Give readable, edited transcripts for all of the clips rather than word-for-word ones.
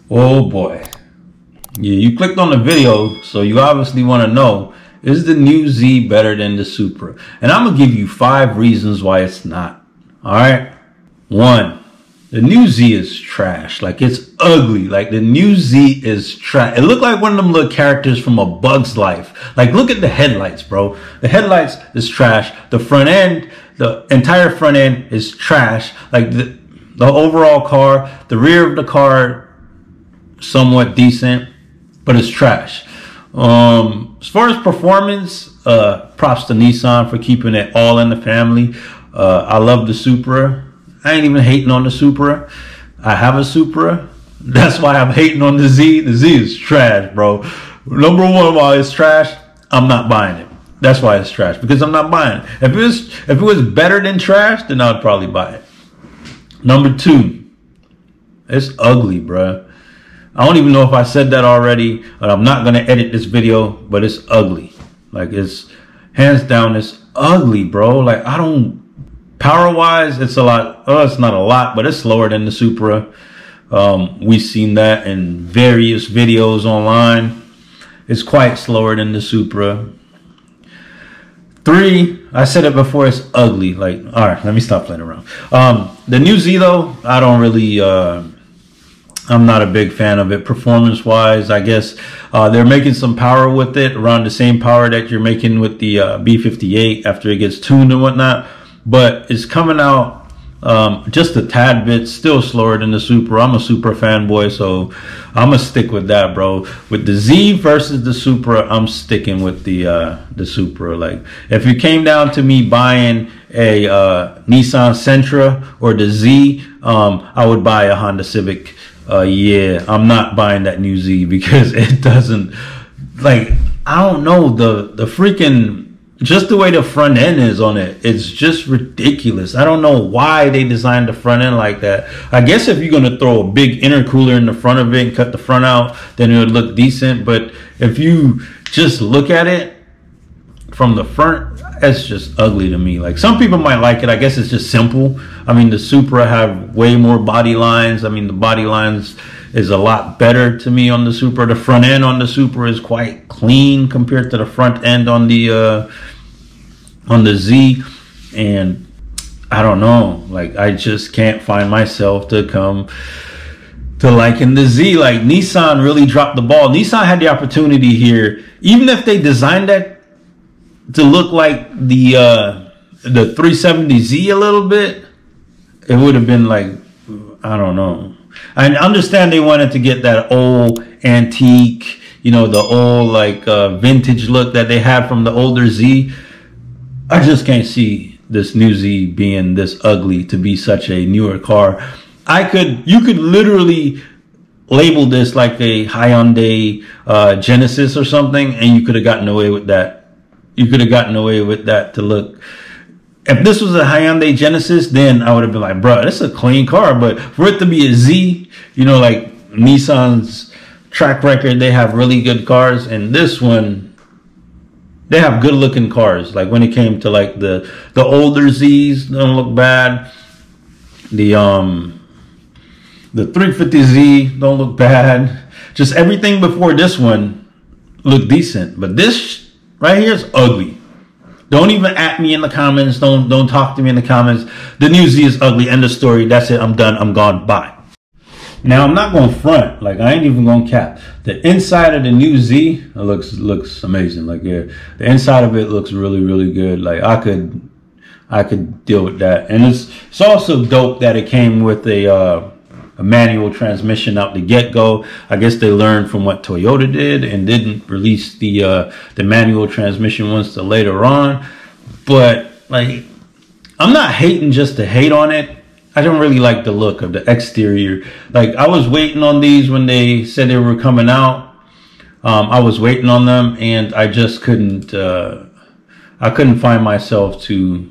Oh boy. Yeah, you clicked on the video, so you obviously want to know, is the new Z better than the Supra? And I'm going to give you 5 reasons why it's not. All right. 1, the new Z is trash. Like, it's ugly. Like, the new Z is trash. It looked like one of them little characters from A Bug's Life. Like, look at the headlights, bro. The headlights is trash. The front end, the entire front end is trash. Like, the overall car, the rear of the car, somewhat decent, but it's trash. As far as performance, props to Nissan for keeping it all in the family. I love the Supra. I ain't even hating on the Supra. I have a Supra. That's why I'm hating on the Z. The Z is trash, bro. Number 1, why it's trash, I'm not buying it. That's why it's trash, because I'm not buying it. If it was better than trash, then I'd probably buy it. Number 2, it's ugly, bro. I don't even know if I said that already, but I'm not going to edit this video, but it's ugly. Like, it's hands down, it's ugly, bro. Like, I don't, power wise, it's a lot. Oh, it's not a lot, but it's slower than the Supra. We've seen that in various videos online. It's quite slower than the Supra. 3, I said it before, it's ugly. Like, all right, let me stop playing around. The new Z though, I don't really, I'm not a big fan of it. Performance wise, I guess they're making some power with it, around the same power that you're making with the B58 after it gets tuned and whatnot. But it's coming out just a tad bit, still slower than the Supra. I'm a Supra fanboy, so I'm gonna stick with that, bro. With the Z versus the Supra, I'm sticking with the Supra. Like, if it came down to me buying a Nissan Sentra or the Z, I would buy a Honda Civic. Yeah, I'm not buying that new Z because it doesn't, like, I don't know, the freaking, just the way the front end is on it, it's just ridiculous. I don't know why they designed the front end like that. I guess if you're going to throw a big intercooler in the front of it and cut the front out, then it would look decent. But if you just look at it from the front, it's just ugly to me. Like, some people might like it. I guess it's just simple. I mean, the Supra have way more body lines. I mean, the body lines is a lot better to me on the Supra. The front end on the Supra is quite clean compared to the front end on the Z. And I don't know, like, I just can't find myself to come to liking the Z. Like, Nissan really dropped the ball. Nissan had the opportunity here, even if they designed that to look like the 370Z a little bit, it would have been like, I don't know. I understand they wanted to get that old antique, you know, the old like vintage look that they had from the older Z. I just can't see this new Z being this ugly to be such a newer car. You could literally label this like a Hyundai Genesis or something, and you could have gotten away with that. You could have gotten away with that to look. If this was a Hyundai Genesis, then I would have been like, bro, this is a clean car. But for it to be a Z, you know, like Nissan's track record, they have really good cars. And this one, they have good looking cars. Like, when it came to like the older Zs, don't look bad. The 350Z don't look bad. Just everything before this one looked decent. But this right here is ugly. Don't even at me in the comments. Don't talk to me in the comments. The new Z is ugly. End of story. That's it. I'm done. I'm gone. Bye. Now, I'm not going front. Like, I ain't even going to cap. The inside of the new Z, it looks amazing. Like, yeah, the inside of it looks really, really good. Like, I could deal with that. And it's also dope that it came with a manual transmission out the get-go. I guess they learned from what Toyota did and didn't release the manual transmission ones till later on. But, like, I'm not hating just to hate on it. I don't really like the look of the exterior. Like, I was waiting on these when they said they were coming out. I was waiting on them, and I just couldn't find myself to,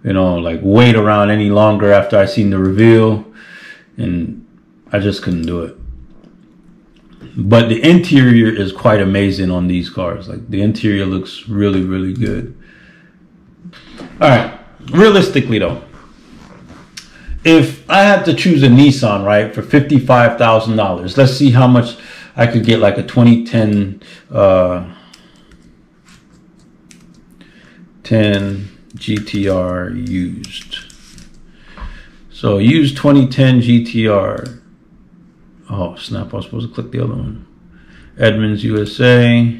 you know, like, wait around any longer after I seen the reveal. And I just couldn't do it. But the interior is quite amazing on these cars. Like, the interior looks really, really good. All right. Realistically, though, if I had to choose a Nissan, right, for $55,000, let's see how much I could get, like a 2010 10 GTR used. So used 2010 GTR. Oh snap! I was supposed to click the other one. Edmonds, USA.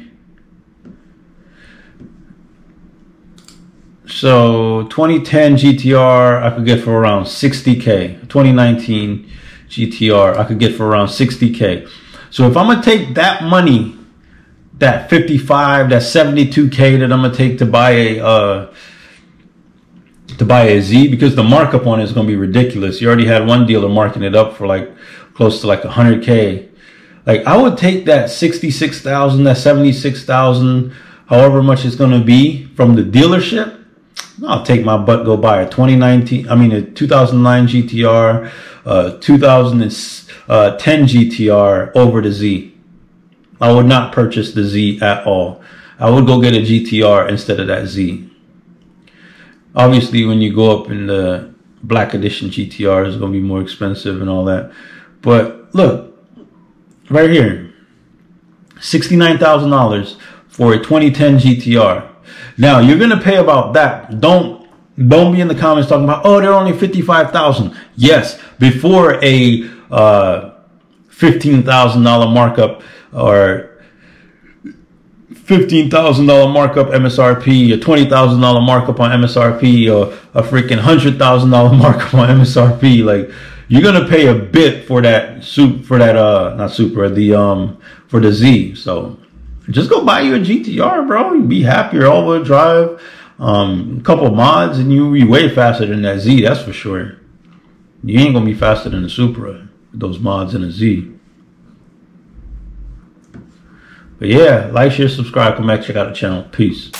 So 2010 GTR I could get for around 60K. 2019 GTR I could get for around 60K. So if I'm gonna take that money, that 55, that 72K that I'm gonna take to buy a Z, because the markup on it is gonna be ridiculous. You already had one dealer marking it up for like close to like 100K. Like I would take that 66,000, that 76,000, however much it's gonna be from the dealership. I'll take my butt, go buy a 2009 GTR, 2010 GTR over the Z. I would not purchase the Z at all. I would go get a GTR instead of that Z. Obviously, when you go up in the black edition GTR, it's going to be more expensive and all that. But look, right here, $69,000 for a 2010 GTR. Now you're going to pay about that. Don't be in the comments talking about, oh, they're only $55,000. Yes, before a $15,000 markup or $15,000 markup MSRP, a $20,000 markup on MSRP, or a freaking $100,000 markup on MSRP. Like, you're gonna pay a bit for that for the Z. So just go buy you a GTR, bro. You'll be happier, all-wheel drive, a couple mods, and you'll be way faster than that Z, that's for sure. You ain't gonna be faster than the Supra with those mods in a Z. But yeah, like, share, subscribe, come back, check out the channel. Peace.